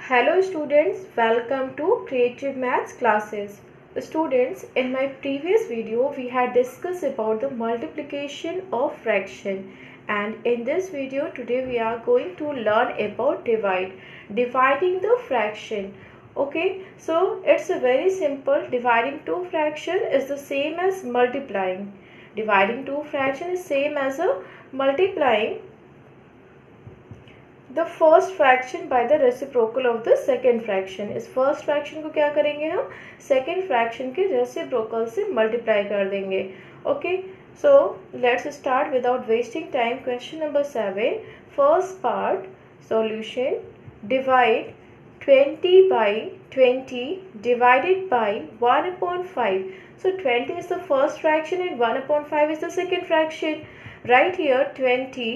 Hello students, welcome to Creative Maths classes. Students, in my previous video we had discussed about the multiplication of fraction, and in this video today we are going to learn about dividing the fraction. Okay, so it's a very simple. Dividing two fraction is the same as multiplying. Dividing two fraction is same as a multiplying the first fraction by the reciprocal of the second fraction. इस first fraction को क्या करेंगे हम second fraction के reciprocal से multiply कर देंगे. Okay, so let's start without wasting time. Question number 7. First part, solution. Divide 20 by 20 divided by 1 upon 5. So 20 is the first fraction and 1 upon 5 is the second fraction. Right here 20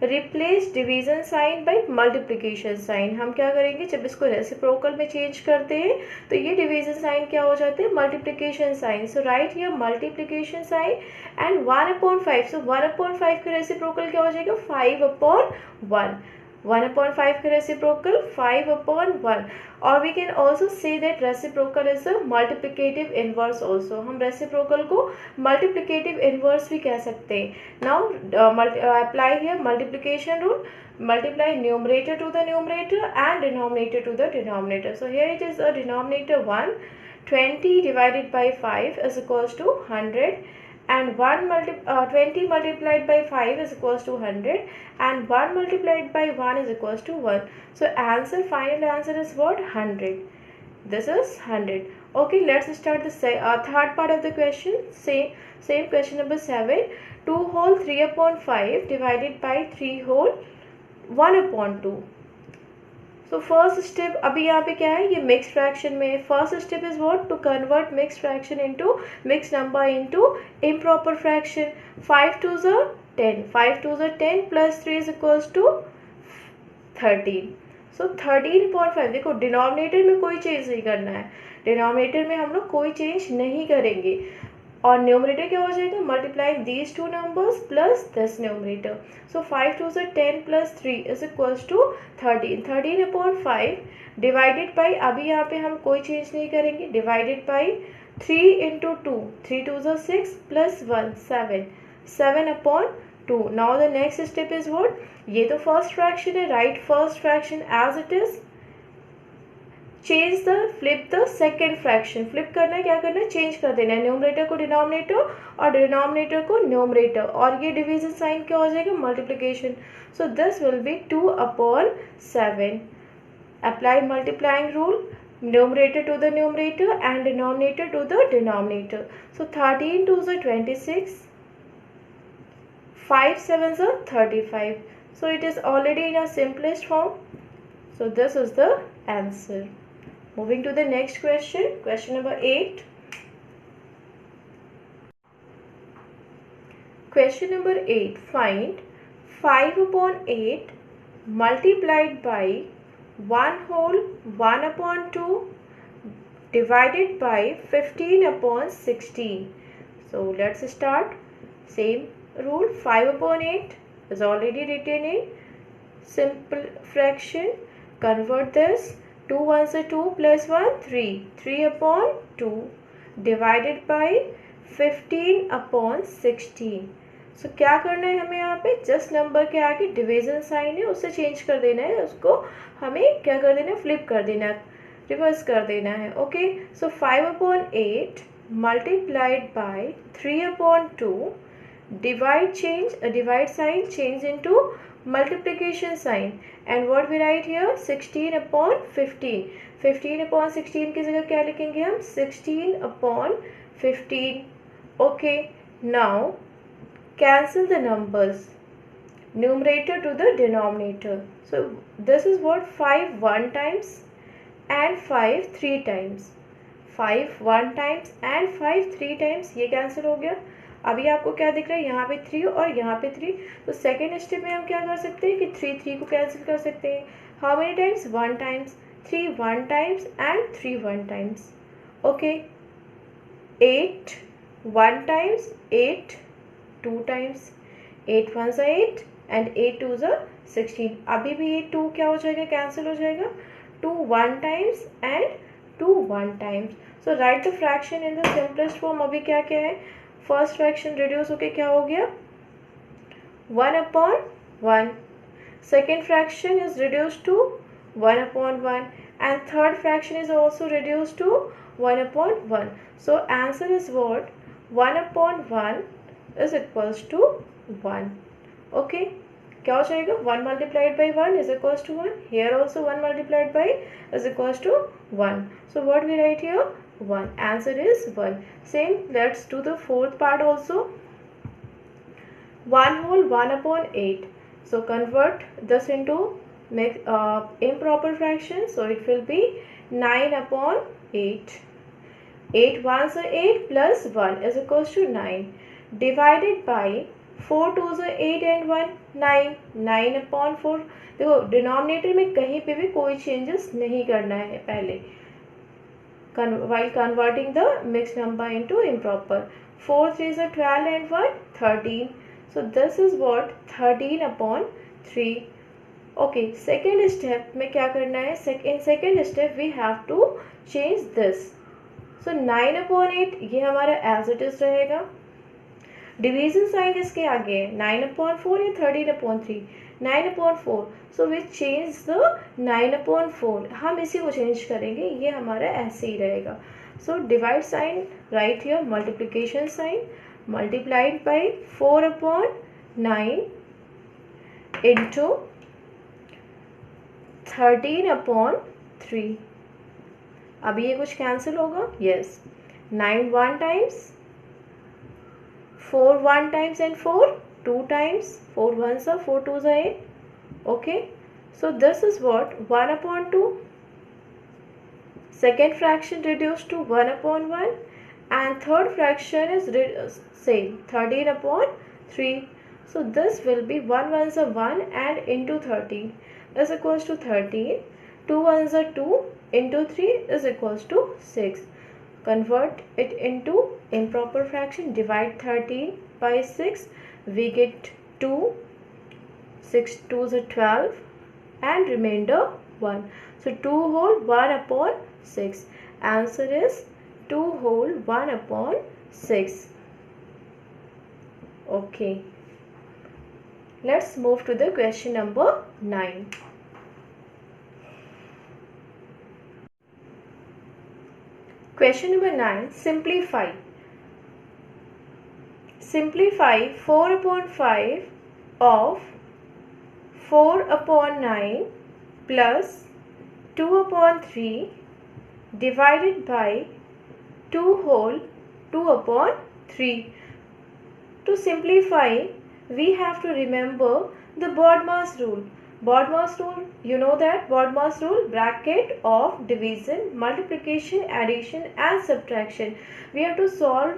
replace division sign by multiplication sign. हम क्या करेंगे, जब इसको reciprocal में change करते हैं तो ये डिवीजन साइन क्या हो जाते हैं, multiplication sign. So right here multiplication sign and 1 upon 5. So 1 upon 5 का रेसिप्रोकल क्या हो जाएगा, 5 अपॉन 1. 1 upon 5 का reciprocal 5 upon 1. or we can also say that reciprocal is a multiplicative inverse also. हम reciprocal को multiplicative inverse भी कह सकते हैं. Now apply here multiplication rule. Multiply numerator to the numerator and denominator to the denominator. So here it is a denominator 1. 20 divided by 5 is equals to 100. And 20 multiplied by 5 is equals to 100 and 1 multiplied by 1 is equals to 1. So final answer is what, 100. This is 100. Okay, let's start the third part of the question. Same question number 7. 2 whole 3 upon 5 divided by 3 whole 1 upon 2. So first step अभी यहाँ पे क्या है, ये mixed fraction में first step is what, to convert mixed fraction into mixed number into improper fraction. 5 2s are 10. 5 2s are 10 plus 3 is equals to 13. So 13.5. देखो denominator में कोई चेंज नहीं करना है, डिनोमिनेटर में हम लोग कोई चेंज नहीं करेंगे और न्यूमरेटर क्या हो जाएगा, multiplying these two numbers plus this numerator. So 5 2s are 10 plus 3 is equals to 13. 13 upon 5 divided by, अभी यहाँ पे हम कोई चेंज नहीं करेंगे, divided by 3 into 2. 3 2s are 6 plus 1 7. 7 upon 2. Now the next step is what, ये तो first fraction है, right first fraction as it is. Flip the second fraction. Flip करना है, क्या करना है, चेंज कर देना है न्यूमरेटर को डिनोमिनेटर और डिनोमिनेटर को न्यूमरेटर, और ये डिवीजन साइन क्या हो जाएगा, multiplication. So this will be 2 upon 7. Apply multiplying rule, numerator to the numerator and denominator to the denominator. So 13 2s are 26, 5 7s are 35. So it is already in a simplest form. So this is the answer. Moving to the next question, question number 8. Question number 8. Find 5 upon 8 multiplied by 1 whole 1 upon 2 divided by 15 upon 16. So let's start. Same rule, 5 upon 8 is already written in simple fraction. Convert this. 2 1s are 2 plus 1 3. 3 upon 2 divided by 15 upon 16. So क्या करना है हमें यहाँ पे, just number के आगे division sign है उससे चेंज कर देना है, उसको हमें क्या कर देना है, फ्लिप कर देना है, रिवर्स कर देना है. Okay, so 5 upon 8 multiplied by 3 upon 2 divide sign change into multiplication sign, and what we write here, 16 upon 15. 15 upon 16 की जगह क्या लिखेंगे हम, 16 upon 15. Okay, now cancel the numbers, numerator to the denominator. So this is what, 5 1 times and 5 3 times. 5 1 times and 5 3 times, ये cancel हो गया. अभी आपको क्या दिख रहा है, यहाँ पे 3 और यहाँ पे 3. तो सेकेंड स्टेप में हम क्या कर सकते हैं कि 3 3 को कैंसिल कर सकते हैं. How many times, 1 times. 3 1 times and 3 1 times. Okay, 8 1 times, 8 2 times. 8 1s are 8 and 8 2s are 16. अभी भी ये 2 क्या हो जाएगा, कैंसिल हो जाएगा. 2 1 times and 2 1 times. So write the fraction in the simplest form. अभी क्या क्या है, फर्स्ट फ्रैक्शन रिड्यूस होके क्या हो गया 1/1. Second fraction is reduced to 1/1 and third fraction is also reduced to 1/1. So answer is what? 1/1 is equals to 1. Okay, क्या हो जाएगा 1 multiplied by 1 is equals to 1. Here also 1 multiplied by is equals to 1. So what we write here? 1. Answer is 1. Same, let's do the fourth part also. 1 whole 1/8. So convert this into improper fraction. So it will be 9/8. 8 ones are 8 plus 1 is equals to 9. Divided by 4 twos are 8 and 1 9. 9/4. देखो denominator में कहीं पे भी कोई changes नहीं करना है पहले while converting the mixed number into improper. 4 3s are 12 and 1 13. So this is what 13/3. Okay, second step में क्या करना है, in second step we have to change this. So 9/8 ये हमारा as it is रहेगा. डिवीजन साइन इसके आगे है 9/4 या 13/3. 9/4. So we change the 9/4. हम इसी को चेंज करेंगे, ये हमारा ऐसे ही रहेगा. So divide sign right here, multiplication sign, multiplied by 4/9 into 13/3. अभी ये कुछ कैंसिल होगा. Yes, 9 1 times, 4 1 times and 4 2 times. 4 1s are 4 2s are 8. Okay, so this is what 1/2. Second fraction reduced to 1/1 and third fraction is same 13/3. So this will be 1 1s are 1 and into 13 is equals to 13. 2 1s are 2 into 3 is equals to 6. Convert it into improper fraction. Divide 13 by 6. We get 2. 6 2s are 12 and remainder 1. So 2 whole 1/6. Answer is 2 whole 1/6. Okay. Let's move to the question number 9. Question number 9. Simplify. Simplify 4/5 of 4/9 plus 2/3 divided by 2 whole 2/3. To simplify, we have to remember the BODMAS rule. BODMAS rule, you know that BODMAS rule, bracket of division, multiplication, addition and subtraction. We have to solve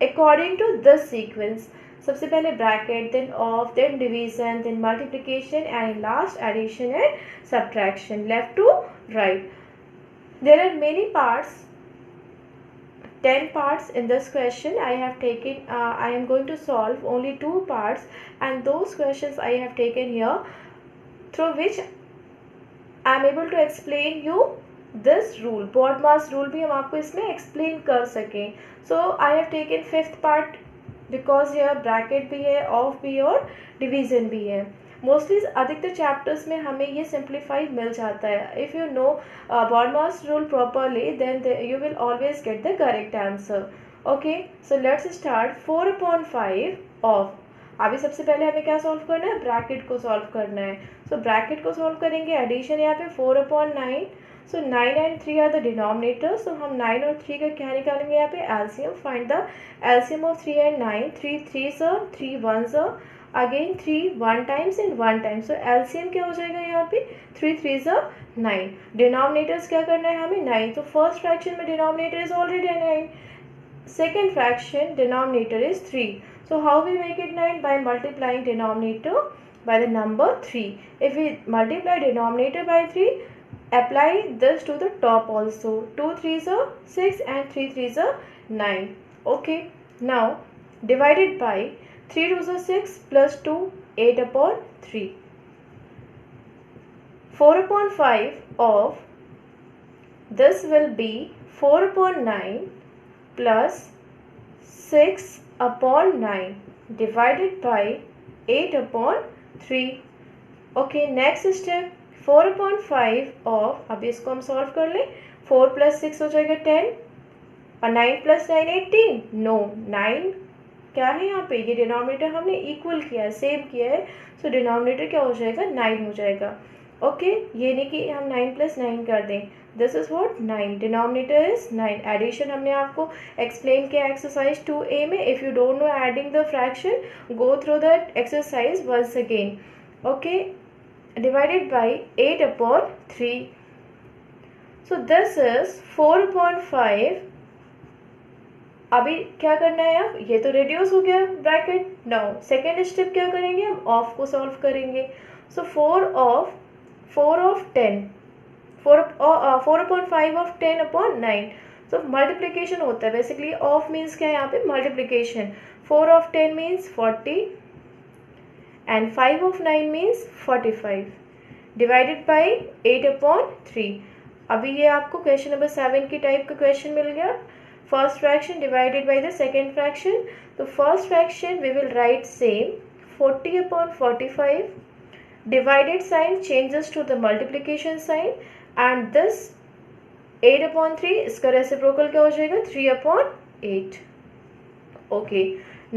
according to this sequence. सबसे पहले bracket, then of, then division, then multiplication and last addition and subtraction, left to right. There are many parts, 10 parts in this question. I have taken, I am going to solve only 2 parts and those questions I have taken here, through which I am able to explain you this rule. BODMAS rule भी हम आपको इसमें explain कर सकें. So I have taken 5th part because here bracket भी है, off भी है और division भी है. Mostly अधिकतर chapters में हमें ये simplify मिल जाता है. If you know BODMAS rule properly, then you will always get the correct answer. Okay, so let's start. 4/5 of, अभी सबसे पहले हमें क्या सॉल्व करना है, ब्रैकेट को सॉल्व करना है. सो ब्रैकेट को सॉल्व करेंगे. एडिशन यहाँ पे 4/9. सो 9 and 3 आर द डिनोमिनेटर. सो हम 9 और 3 का क्या निकालेंगे यहाँ पे, LCM. Find the LCM of 3 and 9. 3 3s are 3 1s are again 3 1 times and 1 time. So LCM क्या हो जाएगा यहाँ पे, 3 3s are 9. डिनोमिनेटर्स क्या करना है हमें, 9. तो फर्स्ट फ्रैक्शन में denominator is already 9. Second fraction denominator is 3. So how we make it 9? By multiplying denominator by the number 3. If we multiply denominator by 3, apply this to the top also. 2 3s are 6 and 3 3s are 9. Okay. Now divided by 3 2s are 6 plus 2 8/3. 4/5 of this will be 4/9 plus 6/9 divided by 8/3. Okay, next step 4/5 of, अब इसको हम solve कर लें। 4 + 6 हो जाएगा 10 और 9 + 9 18। No, 9 क्या है यहाँ पे, ये डिनोमिनेटर हमने इक्वल किया है, सेम किया है, सो डिनोमिनेटर क्या हो जाएगा 9 हो जाएगा। ओके, ये नहीं कि हम 9 + 9 कर दें, this is what 9, denominator is 9। Addition हमने आपको एक्सप्लेन किया एक्सरसाइज 2A में। If you don't know adding the fraction, go through that exercise once again. Okay, divided by 8/3, so this is 4/5। अभी क्या करना है, अब ये तो रिड्यूस हो गया ब्रैकेट। नाउ सेकेंड स्टेप क्या करेंगे, हम ऑफ को सॉल्व करेंगे। सो 4/5 ऑफ 10/9, सो मल्टीप्लीकेशन होता है बेसिकली। ऑफ मीन्स क्या है यहाँ पे, multiplication. 4/10 means 40 and 5/9 means 45 divided by 8/3। अभी ये आपको क्वेश्चन नंबर 7 की टाइप का क्वेश्चन मिल गया। First fraction divided by the second fraction. The first fraction we will write same, 40/45. Divided sign changes to the multiplication sign, and this 8/3 इसका reciprocal क्या हो जाएगा 3/8. Okay,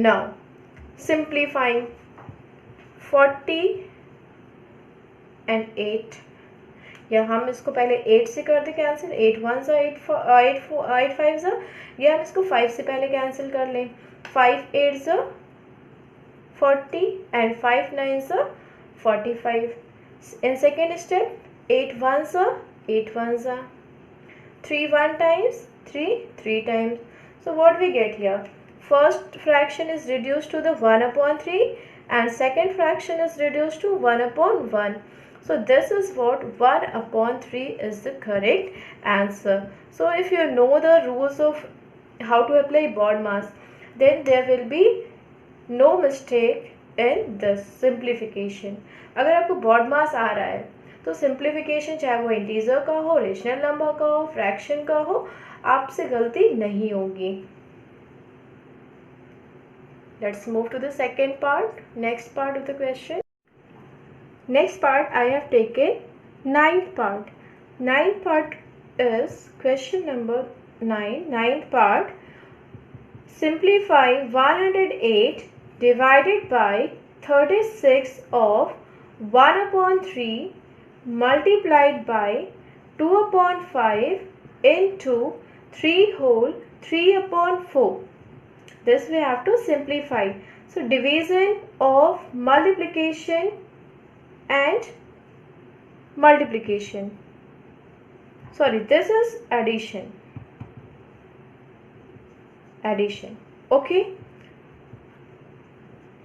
now simplifying 40 and 8, या हम इसको पहले 8 से कर दे कैंसिल, 8 1 सा 8 5 सा, या हम इसको 5 से पहले कैंसिल कर लें। 5 8 सा 40 एंड 5 9 सा 45। इन सेकेंड स्टेप 8 1 सा 8 1 सा, 3 1 times 3 times. So what we get here, first fraction is reduced to the 1/3 and second fraction is reduced to 1/1. So this is what 1/3 is the correct answer. So if you know the rules of how to apply BOD mass, then there will be no mistake in this simplification. अगर आपको BOD mass आ रहा है तो simplification चाहे वो integer का हो, rational number का हो, फ्रैक्शन का हो, आपसे गलती नहीं होगी। Let's move to the second part, next part of the question. Next part I have taken ninth part. Ninth part is question number 9. Ninth part, simplify 108 divided by 36 of 1/3 multiplied by 2/5 into 3 whole 3/4. This we have to simplify. So division of multiplication and multiplication. Sorry, this is addition. Addition. Okay.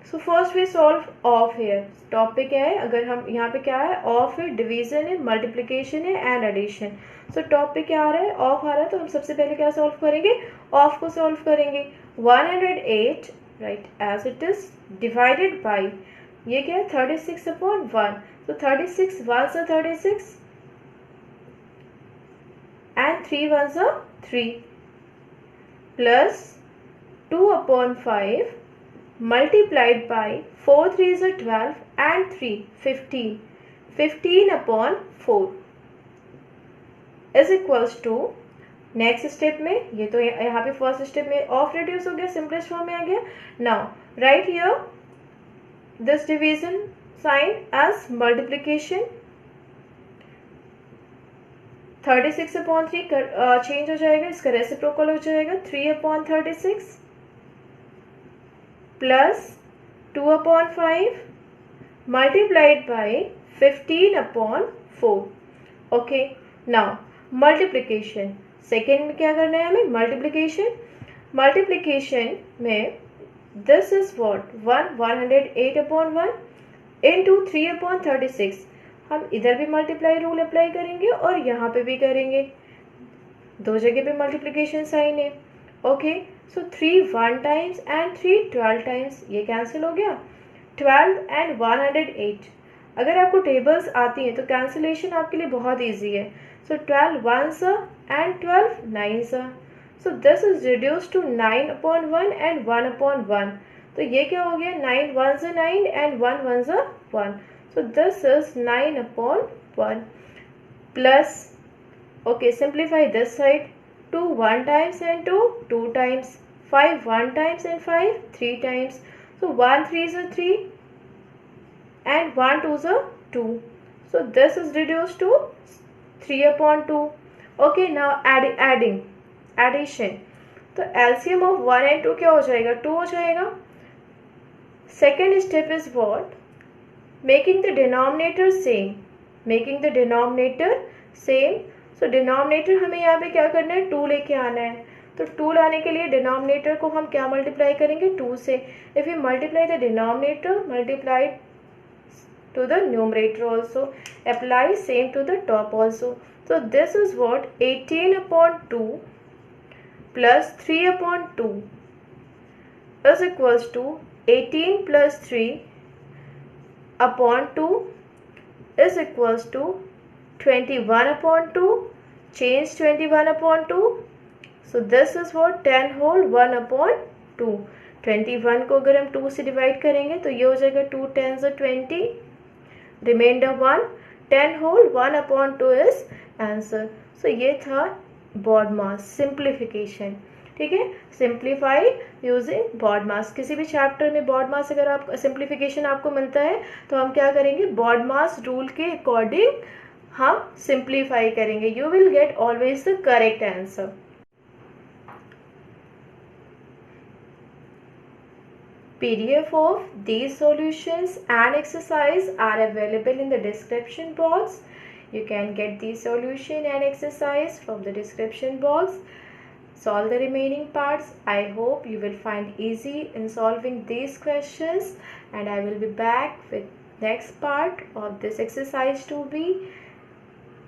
So first we solve off here. Topic है, अगर हम यहाँ पे क्या है, off है, division है, multiplication है and addition. So टॉपिक क्या आ रहा है, ऑफ आ रहा है, तो हम सबसे पहले क्या सॉल्व करेंगे, ऑफ को सॉल्व करेंगे। 108 right as it is divided by, ये क्या है 36/1, तो 36 1 सा 36 एंड 3 1 सा 3 plus 2/5 multiplied by 4 3 is 12 and 3 15, 15/4 is equals to, next step में, ये तो यहाँ पे फर्स्ट स्टेप में ऑफ रिड्यूस हो गया, सिंपलेस्ट फॉर्म में आ गया। Now right here this division sign as multiplication. 36/3 change हो जाएगा, इसका रेसिप्रोकल हो जाएगा 3/36 plus 2/5 multiplied by 15/4. Okay, now multiplication, second में क्या करना है हमें, मल्टीप्लीकेशन में दिस इज व्हाट 108/1 इंटू 3/36। हम इधर भी मल्टीप्लाई रूल अप्लाई करेंगे और यहाँ पे भी करेंगे, दो जगह पे मल्टीप्लीकेशन साइन है। Okay, so 3 1 times and 3 12 times, ये कैंसिल हो गया। 12 एंड 108, अगर आपको टेबल्स आती हैं तो कैंसिलेशन आपके लिए बहुत ईजी है. So 12 ones and 12 nines. So this is reduce to 9/1 and 1/1. तो ये क्या हो गया, 9 ones are 9 and 1 ones are 1. So this is 9/1 plus, okay, simplify this side. 2 1 times and 2 2 times. 5 1 times and 5 3 times. So 1 3s are 3 and 1 2s are 2. So this is reduced to 3/2. Okay, now addition. तो LCM of 1 and 2 क्या हो जाएगा, 2 हो जाएगा. Second step is what? Making the denominator same. Making the denominator same. So denominator हमें यहाँ पे क्या करना है, 2 लेके आना है. तो 2 लाने के लिए denominator को हम क्या मल्टीप्लाई करेंगे, 2 से. If we multiply the denominator, multiply to the numerator also. Apply same to the top also. So this is what, 18/2 plus 3/2 is equals to 18 plus 3/2 is equals to 21/2. Change 21/2. So this is what, 10 whole 1/2. 21 को अगर हम 2 से divide करेंगे तो ये हो जाएगा 2 10s are 20. Reminder 1. 10 whole 1/2 is answer. So ये था बॉड मास सिंप्लीफिकेशन. ठीक है, सिंप्लीफाई यूजिंग बॉड मास. किसी भी चैप्टर में बॉड मास अगर आप सिंप्लीफिकेशन आपको मिलता है तो हम क्या करेंगे, बॉड मास रूल के अकॉर्डिंग हम सिंप्लीफाई करेंगे. You will get always the correct answer. PDF of these solutions and exercise are available in the description box. You can get these solution and exercise from the description box. Solve the remaining parts. I hope you will find easy in solving these questions, and I will be back with next part of this exercise 2B.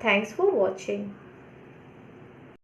Thanks for watching.